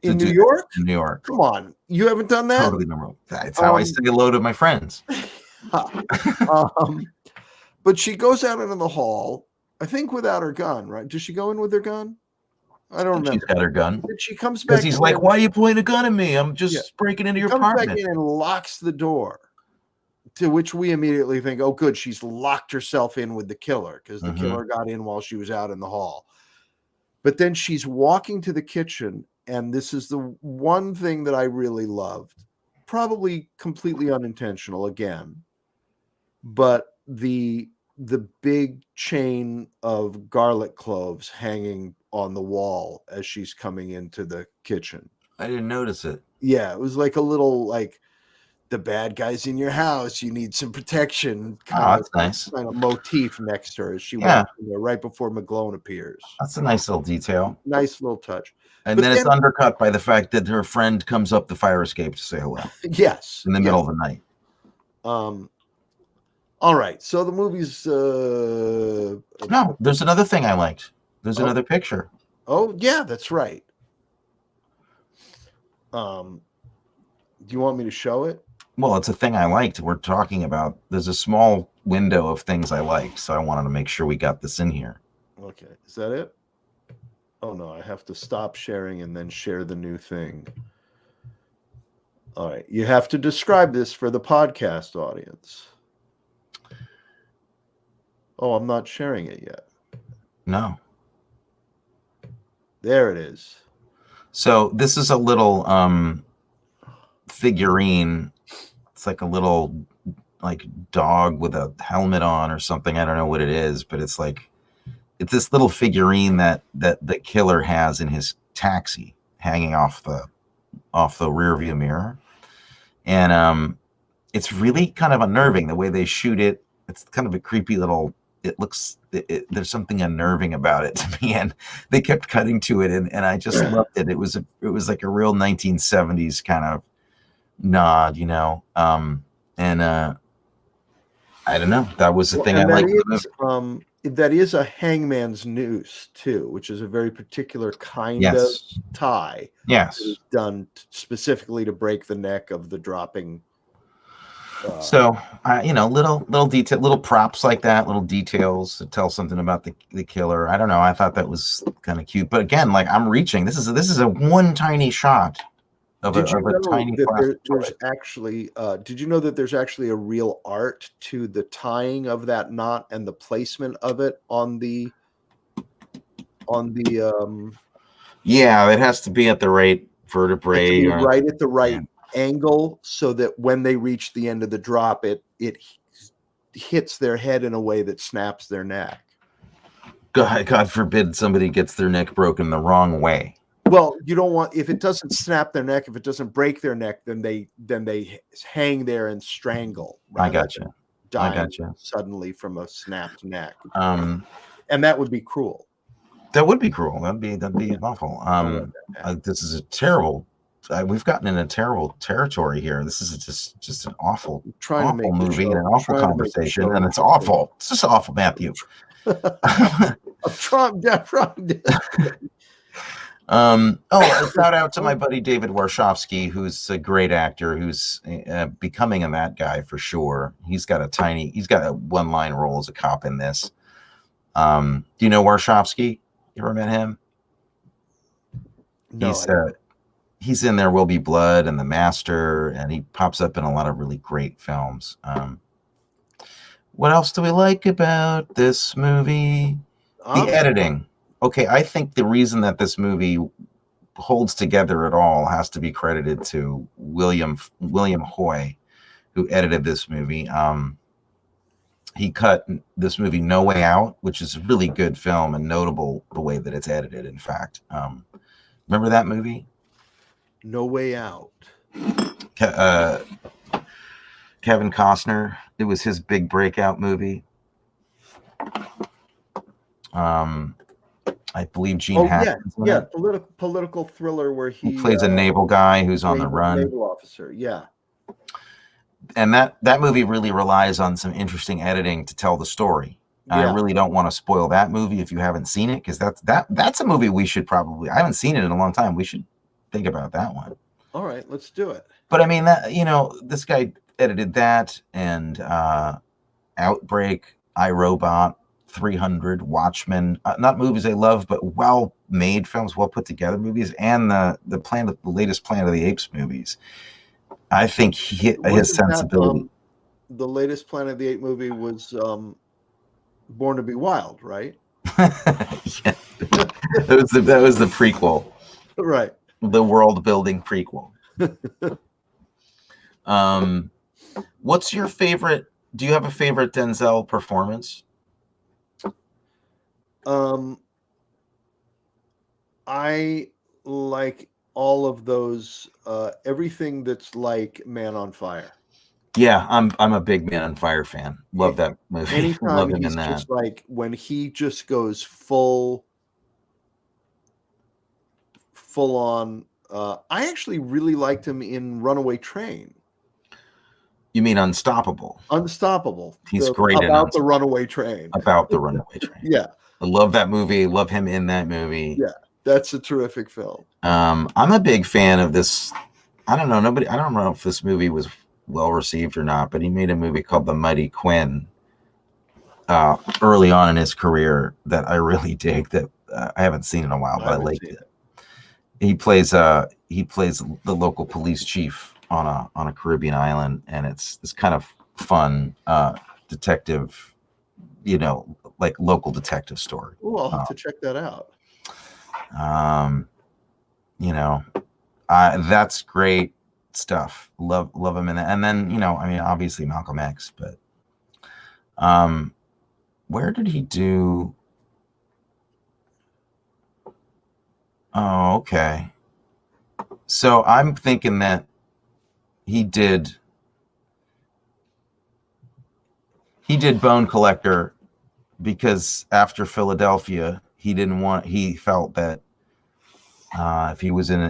In New York? In New York. Come on. You haven't done that? Totally normal. That's how I say hello to my friends. But she goes out into the hall, I think without her gun, right? Does she go in with her gun? I don't remember. She's got her gun. But she comes back. Because he's like, why are you pointing a gun at me? I'm just breaking into your apartment. Back in and locks the door. To which we immediately think, oh, good, she's locked herself in with the killer because the killer got in while she was out in the hall. But then she's walking to the kitchen, and this is the one thing that I really loved. Probably completely unintentional again. But the big chain of garlic cloves hanging on the wall as she's coming into the kitchen. I didn't notice it. Yeah, it was like a little like the bad guys in your house. You need some protection. That's nice. Kind of motif next to her as she walks in there right before McGlone appears. That's a nice little detail. Nice little touch. And then it's undercut by the fact that her friend comes up the fire escape to say hello. Yes. In the middle of the night. All right. So the movie's no, there's another thing I liked. There's another picture. Oh, yeah, that's right. Do you want me to show it? Well, it's a thing I liked. We're talking about, there's a small window of things I liked, so I wanted to make sure we got this in here. Okay. Is that it? Oh, no, I have to stop sharing and then share the new thing. All right. You have to describe this for the podcast audience. Oh, I'm not sharing it yet. No. There it is. So this is a little figurine. It's like a little dog with a helmet on or something. I don't know what it is, but it's this little figurine that the killer has in his taxi hanging off the rear view mirror. And it's really kind of unnerving the way they shoot it. It's kind of a creepy little, there's something unnerving about it to me, and they kept cutting to it, and I just loved it. It was like a real 1970s kind of nod, and I don't know. That was the thing I liked. That is a hangman's noose too, which is a very particular kind of tie. Yes, that is done specifically to break the neck of the dropping. So, little detail, little props like that, little details to tell something about the killer. I don't know. I thought that was kind of cute, but again, I'm reaching. This is a one tiny shot of a tiny. There's actually. Did you know that there's actually a real art to the tying of that knot and the placement of it on the. Yeah, it has to be at the right vertebrae, right at the right angle, so that when they reach the end of the drop, it hits their head in a way that snaps their neck. God forbid somebody gets their neck broken the wrong way. Well, you don't want, if it doesn't snap their neck, if it doesn't break their neck, then they hang there and strangle. I gotcha. Suddenly from a snapped neck. And that would be cruel. That would be cruel. That'd be awful. This is a terrible. We've gotten in a terrible territory here. This is just an awful movie and an awful conversation, and it's awful. It's just awful, Matthew. I'm trying. Oh, a shout out to my buddy David Warshawski, who's a great actor, who's becoming a that guy for sure. He's got a one-line role as a cop in this. Do you know Warshawski? You ever met him? No, He's in There Will Be Blood and The Master, and he pops up in a lot of really great films. What else do we like about this movie? The editing. Okay, I think the reason that this movie holds together at all has to be credited to William Hoy, who edited this movie. He cut this movie No Way Out, which is a really good film and notable the way that it's edited, in fact. Remember that movie? No Way Out. Kevin Costner. It was his big breakout movie. I believe Gene Hackman's in it. Political thriller where he plays a naval guy who's on the run. Naval officer, yeah. And that movie really relies on some interesting editing to tell the story. I really don't want to spoil that movie if you haven't seen it, because that's a movie we should probably. I haven't seen it in a long time. We should think about that one. All right, let's do it. But I mean, that this guy edited that and Outbreak, iRobot, 300, Watchmen, not movies I love, but well-made films, well put together movies, and the latest Planet of the Apes movies. I think his sensibility. The latest Planet of the Apes movie was Born to Be Wild, right? Yeah. That was the prequel, right? The world-building prequel. What's your favorite? Do you have a favorite Denzel performance? I like all of those. Everything that's like Man on Fire. Yeah, I'm a big Man on Fire fan. Love that movie. Anytime Love him he's in that. just like when he just goes full on. I actually really liked him in Runaway Train. You mean Unstoppable? Unstoppable. He's great about the Runaway Train. About the Runaway Train. Yeah. I love that movie. Love him in that movie. Yeah, that's a terrific film. I'm a big fan of this. I don't know if this movie was well received or not, but he made a movie called The Mighty Quinn early on in his career that I really dig. That I haven't seen in a while, but I liked it. He plays the local police chief on a Caribbean island, and it's kind of fun detective, like local detective story. Oh, I'll have to check that out. That's great stuff. Love him in that. And then, obviously Malcolm X, but where did he do? Oh, okay. So I'm thinking that he did Bone Collector because after Philadelphia, he felt that if he was in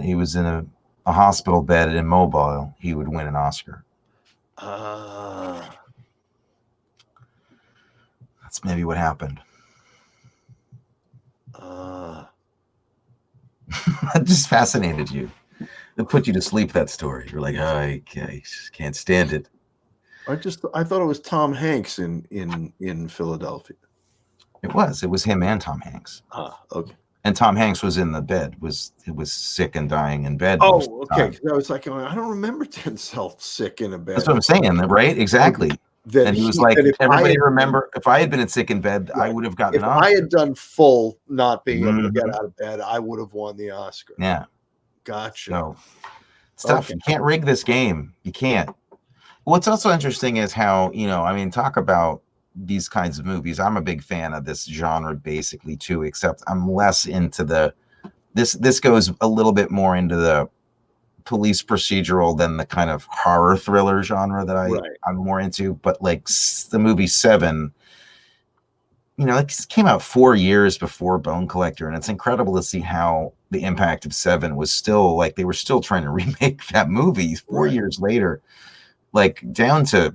a hospital bed in Mobile, he would win an Oscar. That's maybe what happened. That just fascinated you. It put you to sleep, that story. You're like, oh, I can't stand it. I thought it was Tom Hanks in Philadelphia. It was him and Tom Hanks. Okay. And Tom Hanks was in the bed, was dying and dying in bed. Oh, okay. I was like, I don't remember Denzel sick in a bed. That's what I'm saying, right? Exactly. And he was like, everybody remember, if I had been sick in bed, right, I would have gotten an Oscar. If I had done full not being able to get out of bed, I would have won the Oscar. Yeah. Gotcha. So, stuff, you can't rig this game. You can't. What's also interesting is how, talk about these kinds of movies. I'm a big fan of this genre basically too, except I'm less into this goes a little bit more into the police procedural than the kind of horror thriller genre that I'm more into. But like the movie Seven, it came out 4 years before Bone Collector, and it's incredible to see how the impact of Seven was still like they were still trying to remake that movie 4 years later, like down to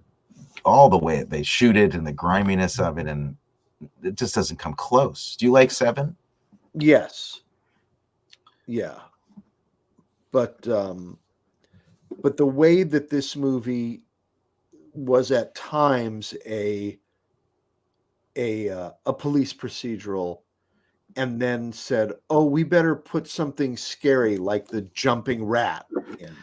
all the way they shoot it and the griminess of it, and it just doesn't come close. Do you like Seven? Yes. Yeah, but the way that this movie was at times a police procedural, and then said, "Oh, we better put something scary like the jumping rat in."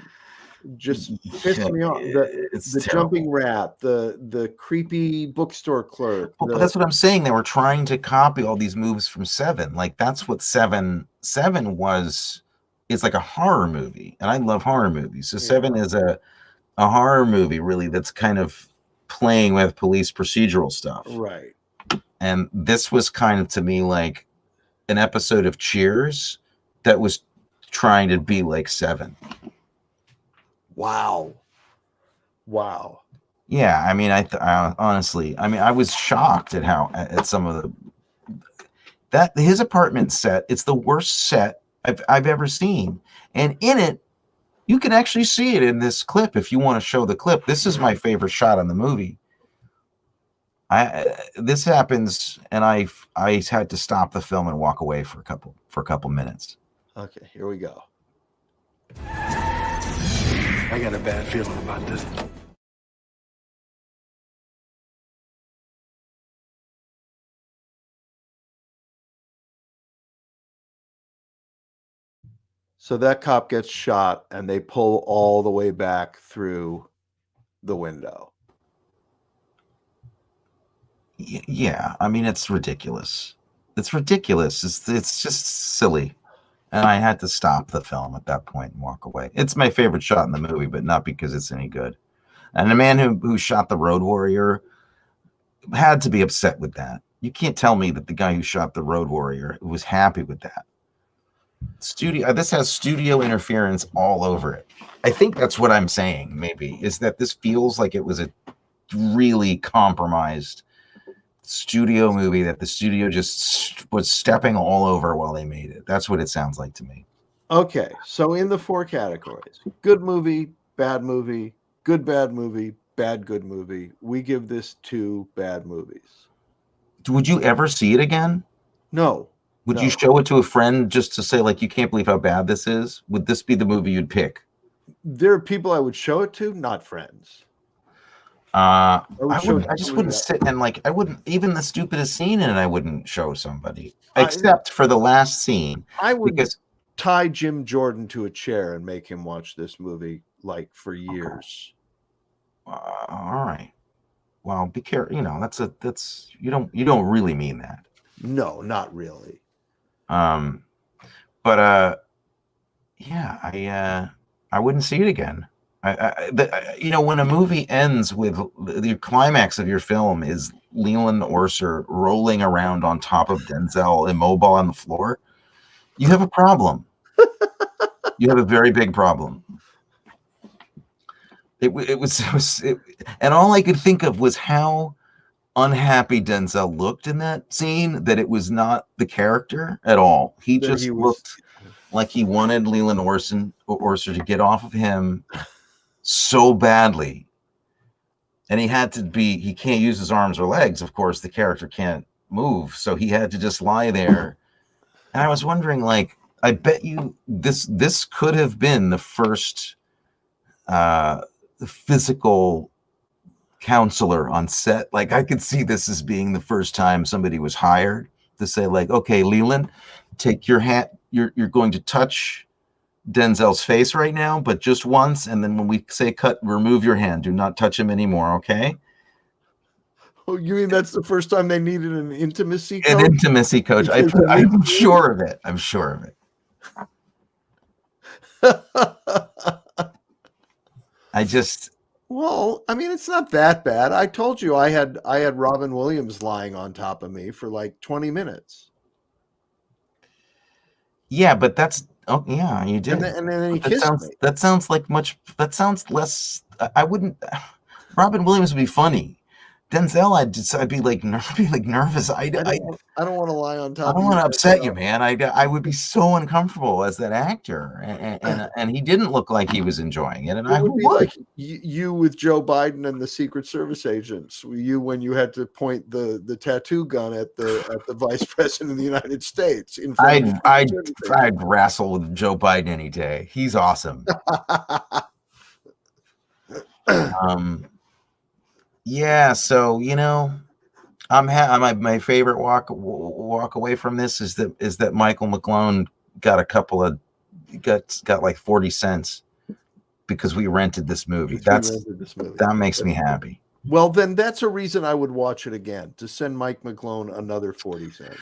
Just pissed Yeah, me off. it's The jumping terrible. rat, the creepy bookstore clerk, Well, but that's what I'm saying. They were trying to copy all these moves from Seven. Like that's what Seven was. It's like a horror movie, and I love horror movies. So yeah, Seven is a horror movie, really. That's kind of playing with police procedural stuff. right. And this was kind of to me like an episode of Cheers that was trying to be like Seven. Wow. Wow. Yeah, I mean, I honestly, I mean, I was shocked at how at some of the that his apartment set. It's the worst set I've ever seen, and in it, you can actually see it in this clip. If you want to show the clip, this is my favorite shot on the movie. This happens, and I had to stop the film and walk away for a couple minutes. Okay, here we go. I got a bad feeling about this. So that cop gets shot, and they pull all the way back through the window. Yeah, I mean, it's ridiculous. It's ridiculous. It's just silly. And I had to stop the film at that point and walk away. It's my favorite shot in the movie, but not because it's any good. And the man who shot the Road Warrior had to be upset with that. You can't tell me that the guy who shot the Road Warrior was happy with that. This has studio interference all over it. I think that's what I'm saying, maybe, is that this feels like it was a really compromised studio movie that the studio just was stepping all over while they made it. That's what it sounds like to me. Okay, so in the 4 categories: good movie, bad movie, good bad movie, bad good movie, we give this 2 bad movies. Would you ever see it again? No. Would no. you show it to a friend just to say, like, you can't believe how bad this is? Would this be the movie you'd pick? There are people I would show it to, not friends. I just wouldn't sit and like I wouldn't even the stupidest scene in it I wouldn't show somebody except for the last scene. I would because tie Jim Jordan to a chair and make him watch this movie like for years. All right. Well, be careful. You know, that's you don't really mean that. No, not really. But yeah, I wouldn't see it again. You know, when a movie ends with the climax of your film is Leland Orser rolling around on top of Denzel immobile on the floor, you have a problem. You have a very big problem. It was, and all I could think of was how unhappy Denzel looked in that scene, that it was not the character at all. He just looked like he wanted Leland Orser to get off of him so badly. And he can't use his arms or legs. Of course, the character can't move. So he had to just lie there. And I was wondering, like, I bet you this could have been the first physical counselor on set. Like, I could see this as being the first time somebody was hired to say, like, okay, Leland, take your hand. You're going to touch Denzel's face right now, but just once, and then when we say cut, remove your hand. Do not touch him anymore, okay? Oh, you mean that's the first time they needed an intimacy coach? An intimacy coach. I'm sure of it. I'm sure of it. Well, I mean, it's not that bad. I told you I had Robin Williams lying on top of me for like 20 minutes. Yeah, but that's yeah, you did. And then he kissed me. That sounds less. I wouldn't. Robin Williams would be funny, Denzel, I'd be like nervous. I don't want to lie on I top don't of you, want to upset you, Denzel. man. I would be so uncomfortable as that actor, and he didn't look like he was enjoying it, and It I would be would. like you with Joe Biden and the Secret Service agents. You when you had to point the tattoo gun at the Vice President of the United States in front of the Secret Service I'd wrestle with Joe Biden any day. He's awesome. Um, yeah. So my favorite walk away from this is that Michael McClone got got like 40 cents because we rented this movie. That makes me happy. Well, then that's a reason I would watch it again, to send Mike McClone another 40 cents.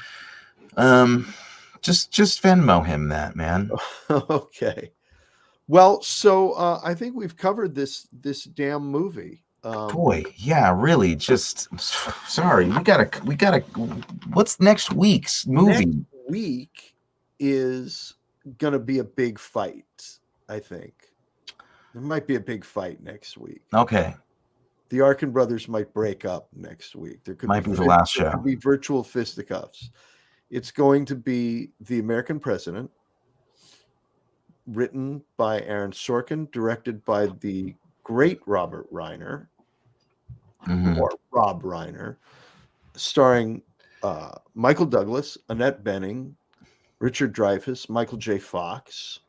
Just Venmo him that, man. Okay. Well, so I think we've covered this damn movie. Boy, yeah, really. Just sorry, we gotta. What's next week's movie? Next week is gonna be a big fight. I think there might be a big fight next week. Okay. The Arkin brothers might break up next week. There might be the last show. There could be virtual fisticuffs. It's going to be The American President, written by Aaron Sorkin, directed by the great Robert Reiner, or Rob Reiner, starring Michael Douglas, Annette Bening, Richard Dreyfuss, Michael J. Fox,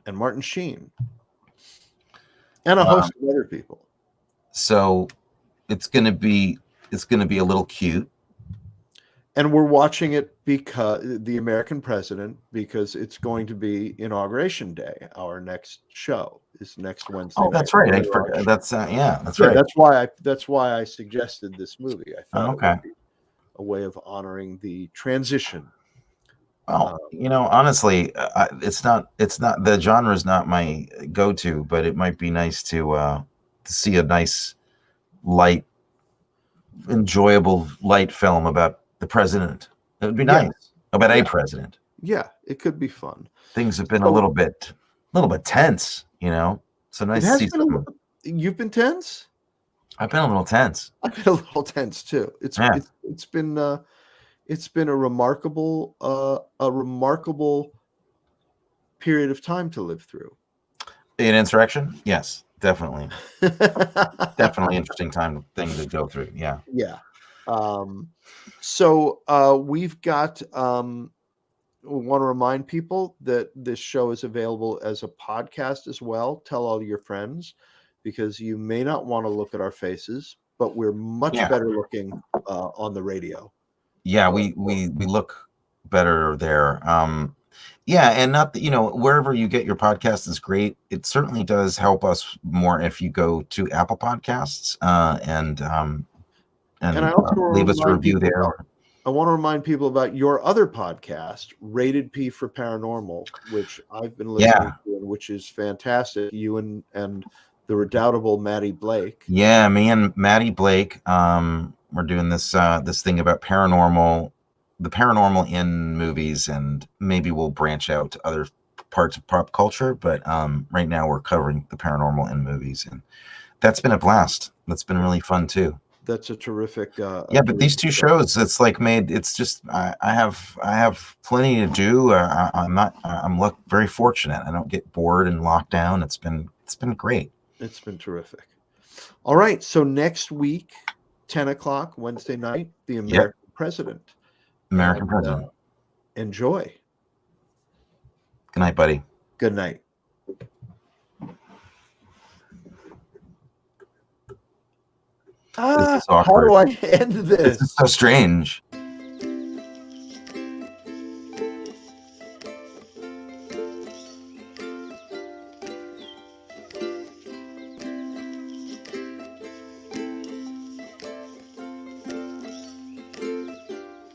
and Martin Sheen, and a host of other people. So it's gonna be a little cute. And we're watching it because The American President, because it's going to be Inauguration Day. Our next show is next Wednesday. Oh, that's right. I forgot. That's right. That's why I suggested this movie. I thought it would be a way of honoring the transition. Well, honestly, it's not the genre is not my go-to, but it might be nice to see a nice, light, enjoyable, light film about the president. It would be nice about a president. Yeah, it could be fun. Things have been a little bit tense, So nice to see some. You've been tense? I've been a little tense. I've been a little tense too. It's been a remarkable period of time to live through. An insurrection? Yes, definitely. Definitely interesting thing to go through. Yeah. Yeah. So we've got we want to remind people that this show is available as a podcast as well. Tell all your friends, because you may not want to look at our faces, but we're much better looking on the radio. Yeah, we look better there. And not wherever you get your podcast is great. It certainly does help us more if you go to Apple Podcasts and I also leave us a review there. I want to remind people about your other podcast, Rated P for Paranormal, which I've been listening to, and which is fantastic. You and the redoubtable Maddie Blake. Yeah, me and Maddie Blake. We're doing this thing about the paranormal in movies, and maybe we'll branch out to other parts of pop culture. But right now we're covering the paranormal in movies, and that's been a blast. That's been really fun too. That's a terrific. But these two shows, it's just I have plenty to do. I'm very fortunate. I don't get bored and locked down. It's been great. It's been terrific. All right, so next week, 10 o'clock Wednesday night, The American President. American President. Enjoy. Good night, buddy. Good night. This is how awkward. do I end this? This is so strange.